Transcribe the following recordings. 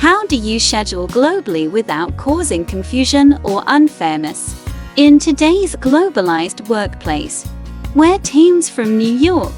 How do you schedule globally without causing confusion or unfairness? In today's globalized workplace, where teams from New York,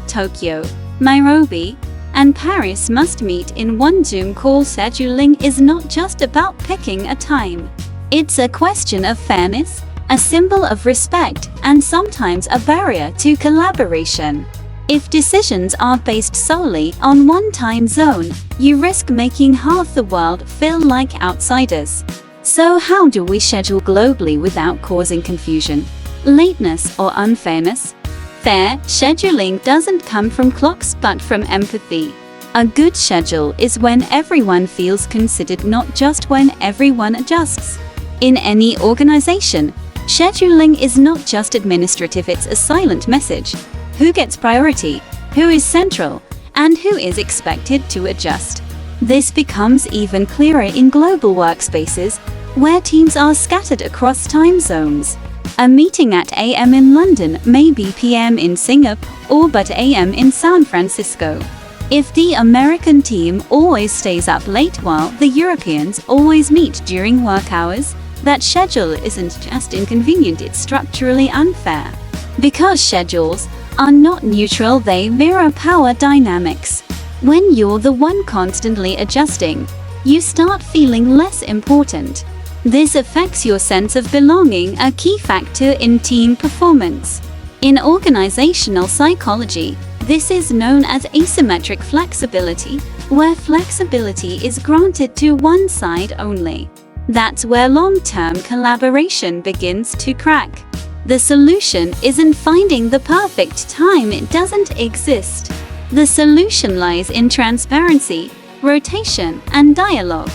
Tokyo, Nairobi, and Paris must meet in one Zoom call, scheduling is not just about picking a time. It's a question of fairness, a symbol of respect, and sometimes a barrier to collaboration. If decisions are based solely on one time zone, you risk making half the world feel like outsiders. So how do we schedule globally without causing confusion, lateness, or unfairness? Fair scheduling doesn't come from clocks but from empathy. A good schedule is when everyone feels considered, not just when everyone adjusts. In any organization, scheduling is not just administrative, it's a silent message. Who gets priority, who is central, and who is expected to adjust. This becomes even clearer in global workspaces, where teams are scattered across time zones. A meeting at AM in London may be PM in Singapore or but AM in San Francisco. If the American team always stays up late while the Europeans always meet during work hours, that schedule isn't just inconvenient, it's structurally unfair. Because schedules are not neutral, they mirror power dynamics. When you're the one constantly adjusting, you start feeling less important. This affects your sense of belonging, a key factor in team performance. In organizational psychology, this is known as asymmetric flexibility, where flexibility is granted to one side only. That's where long-term collaboration begins to crack. The solution isn't finding the perfect time, it doesn't exist. The solution lies in transparency, rotation, and dialogue.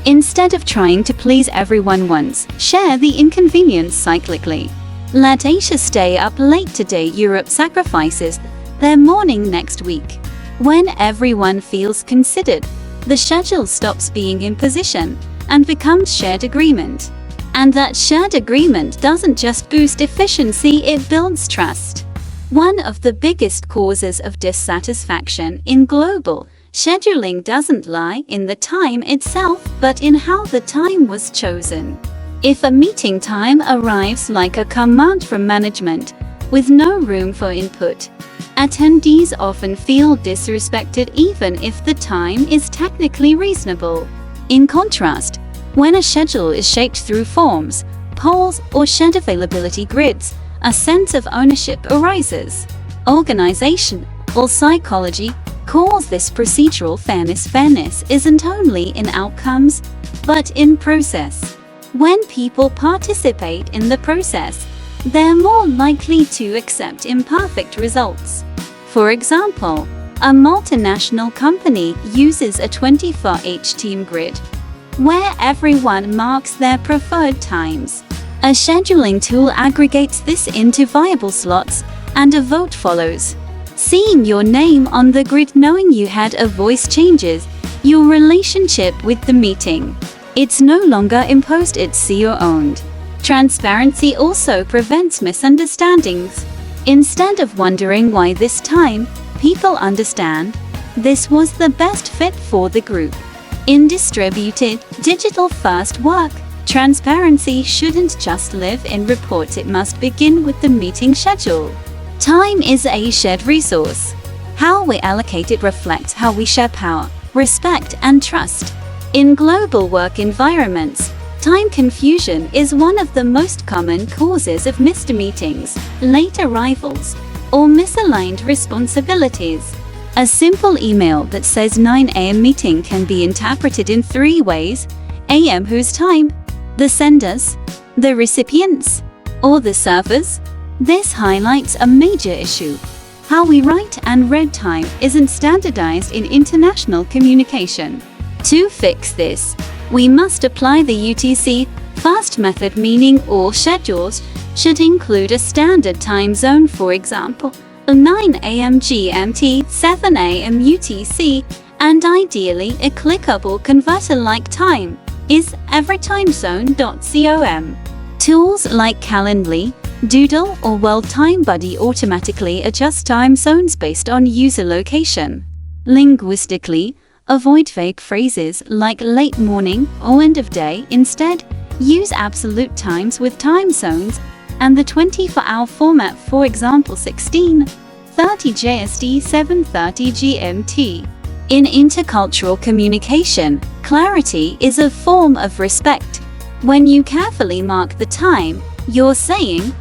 Instead of trying to please everyone once, share the inconvenience cyclically. Let Asia stay up late today, Europe sacrifices their morning next week. When everyone feels considered, the schedule stops being imposition and becomes shared agreement. And that shared agreement doesn't just boost efficiency, it builds trust. One of the biggest causes of dissatisfaction in global scheduling doesn't lie in the time itself, but in how the time was chosen. If a meeting time arrives like a command from management, with no room for input, attendees often feel disrespected even if the time is technically reasonable. In contrast, when a schedule is shaped through forms, polls, or shared availability grids, a sense of ownership arises. Organizational psychology calls this procedural fairness. Fairness isn't only in outcomes, but in process. When people participate in the process, they're more likely to accept imperfect results. For example, a multinational company uses a 24H team grid, where everyone marks their preferred times. A scheduling tool aggregates this into viable slots, and a vote follows. Seeing your name on the grid, knowing you had a voice, changes your relationship with the meeting. It's no longer imposed, it's CEO-owned. Transparency also prevents misunderstandings. Instead of wondering why this time, people understand this was the best fit for the group. In distributed, digital-first work, transparency shouldn't just live in reports, it must begin with the meeting schedule. Time is a shared resource. How we allocate it reflects how we share power, respect, and trust. In global work environments, time confusion is one of the most common causes of missed meetings, late arrivals, or misaligned responsibilities. A simple email that says 9 a.m. meeting can be interpreted in 3 ways: a.m. whose time? The senders, the recipients, or the servers? This highlights a major issue. How we write and read time isn't standardized in international communication. To fix this, we must apply the UTC fast method, meaning all schedules should include a standard time zone, for example, 9 a.m. GMT, 7 a.m. UTC, and ideally a clickable converter like time is everytimezone.com. Tools like Calendly, Doodle, or World Time Buddy automatically adjust time zones based on user location. Linguistically, Avoid vague phrases like late morning or end of day. Instead, use absolute times with time zones and the 24-hour format, for example 16:30 JST, 7:30 GMT. In intercultural communication, clarity is a form of respect. When you carefully mark the time, you're saying,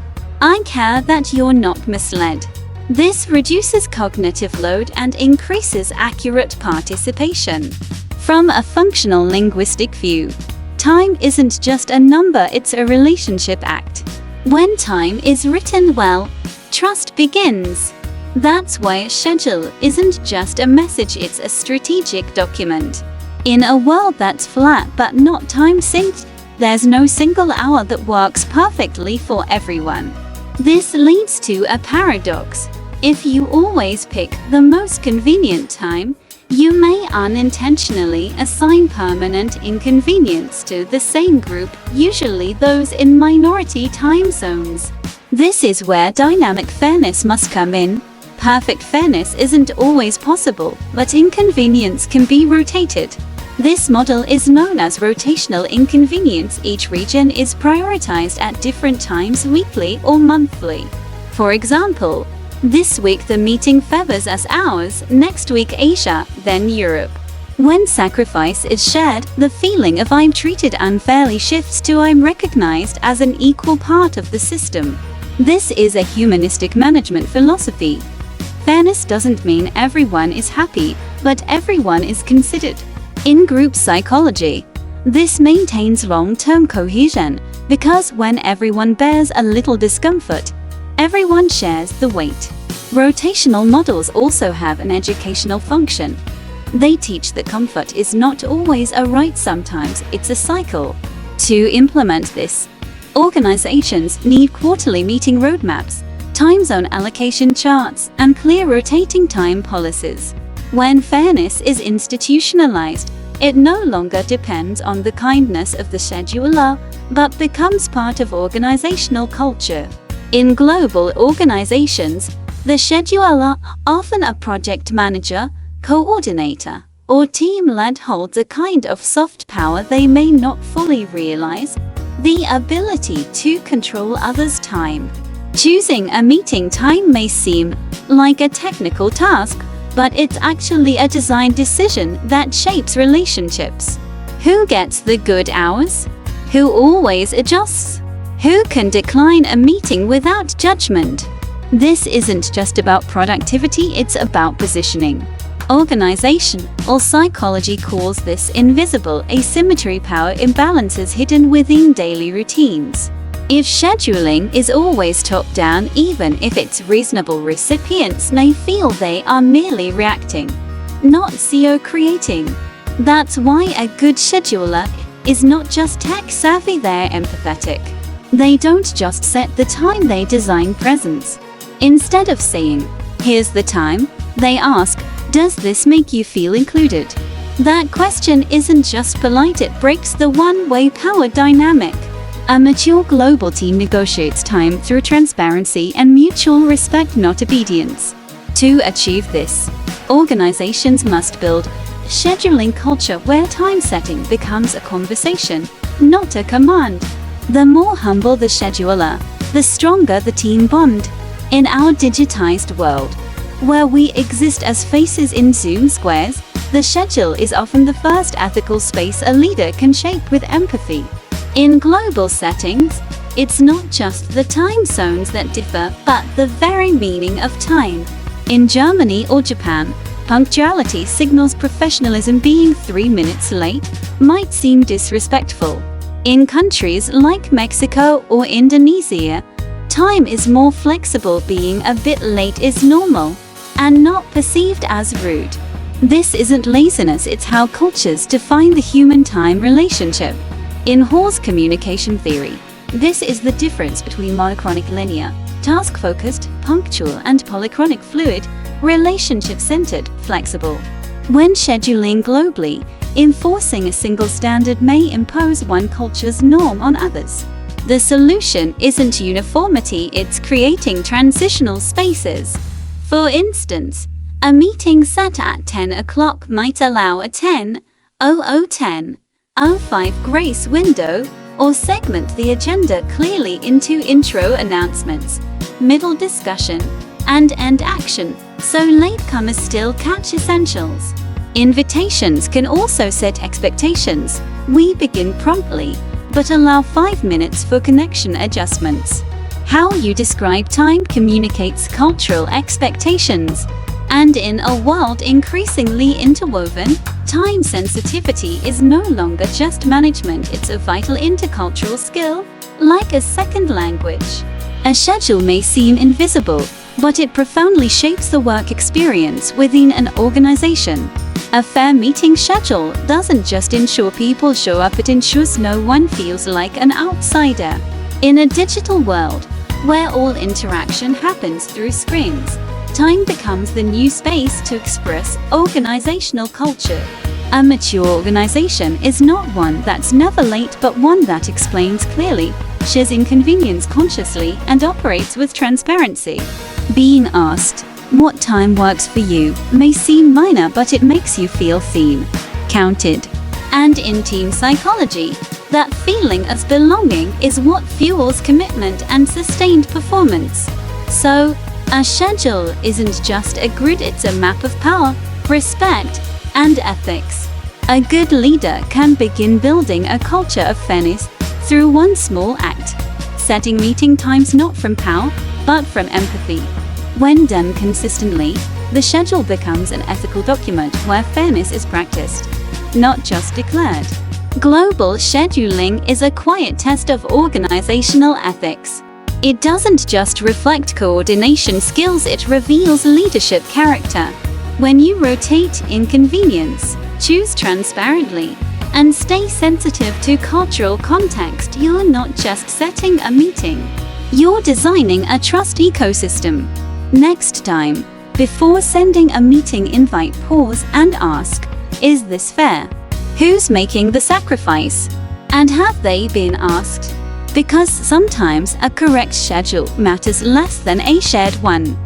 "I care that you're not misled." This reduces cognitive load and increases accurate participation. From a functional linguistic view, time isn't just a number, it's a relationship act. When time is written well, trust begins. That's why a schedule isn't just a message, it's a strategic document. In a world that's flat but not time-synced, there's no single hour that works perfectly for everyone. This leads to a paradox. If you always pick the most convenient time, you may unintentionally assign permanent inconvenience to the same group, usually those in minority time zones. This is where dynamic fairness must come in. Perfect fairness isn't always possible, but inconvenience can be rotated. This model is known as rotational inconvenience. Each region is prioritized at different times, weekly or monthly. For example, this week the meeting favors us hours, next week Asia, then Europe. When sacrifice is shared, the feeling of I'm treated unfairly shifts to I'm recognized as an equal part of the system. This is a humanistic management philosophy. Fairness doesn't mean everyone is happy, but everyone is considered. In group psychology, this maintains long-term cohesion, because when everyone bears a little discomfort, everyone shares the weight. Rotational models also have an educational function. They teach that comfort is not always a right, sometimes it's a cycle. To implement this, organizations need quarterly meeting roadmaps, time zone allocation charts, and clear rotating time policies. When fairness is institutionalized, it no longer depends on the kindness of the scheduler, but becomes part of organizational culture. In global organizations, the scheduler, often a project manager, coordinator, or team lead, holds a kind of soft power they may not fully realize: the ability to control others' time. Choosing a meeting time may seem like a technical task, but it's actually a design decision that shapes relationships. Who gets the good hours? Who always adjusts? Who can decline a meeting without judgment? This isn't just about productivity, it's about positioning. Organizational psychology calls this invisible asymmetry, power imbalances hidden within daily routines. If scheduling is always top-down, even if it's reasonable, recipients may feel they are merely reacting, not co-creating. That's why a good scheduler is not just tech-savvy, they're empathetic. They don't just set the time, they design presence. Instead of saying, "Here's the time," they ask, "Does this make you feel included?" That question isn't just polite, it breaks the one-way power dynamic. A mature global team negotiates time through transparency and mutual respect, not obedience. To achieve this, organizations must build a scheduling culture where time setting becomes a conversation, not a command. The more humble the scheduler, the stronger the team bond. In our digitized world, where we exist as faces in Zoom squares, the schedule is often the first ethical space a leader can shape with empathy. In global settings, it's not just the time zones that differ, but the very meaning of time. In Germany or Japan, punctuality signals professionalism. Being 3 minutes late might seem disrespectful. In countries like Mexico or Indonesia, time is more flexible. Being a bit late is normal and not perceived as rude. This isn't laziness, it's how cultures define the human-time relationship. In Hall's communication theory, this is the difference between monochronic linear, task-focused, punctual, and polychronic fluid, relationship-centered, flexible. When scheduling globally, enforcing a single standard may impose one culture's norm on others. The solution isn't uniformity, it's creating transitional spaces. For instance, A meeting set at 10 o'clock might allow a 10:05 grace window, or segment the agenda clearly into intro announcements, middle discussion, and end action, so latecomers still catch essentials. Invitations can also set expectations. We begin promptly, but allow 5 minutes for connection adjustments. How you describe time communicates cultural expectations. And in a world increasingly interwoven, time sensitivity is no longer just management, it's a vital intercultural skill, like a second language. A schedule may seem invisible, but it profoundly shapes the work experience within an organization. A fair meeting schedule doesn't just ensure people show up, it ensures no one feels like an outsider. In a digital world, where all interaction happens through screens, time becomes the new space to express organizational culture. A mature organization is not one that's never late, but one that explains clearly, shares inconvenience consciously, and operates with transparency. Being asked what time works for you may seem minor, but it makes you feel seen, counted. And in team psychology, that feeling of belonging is what fuels commitment and sustained performance. So, a schedule isn't just a grid, it's a map of power, respect, and ethics. A good leader can begin building a culture of fairness through one small act, setting meeting times not from power, but from empathy. When done consistently, the schedule becomes an ethical document where fairness is practiced, not just declared. Global scheduling is a quiet test of organizational ethics. It doesn't just reflect coordination skills, it reveals leadership character. When you rotate inconvenience, choose transparently, and stay sensitive to cultural context, you're not just setting a meeting, you're designing a trust ecosystem. Next time, before sending a meeting invite, pause and ask, is this fair? Who's making the sacrifice? And have they been asked? Because sometimes a correct schedule matters less than a shared one.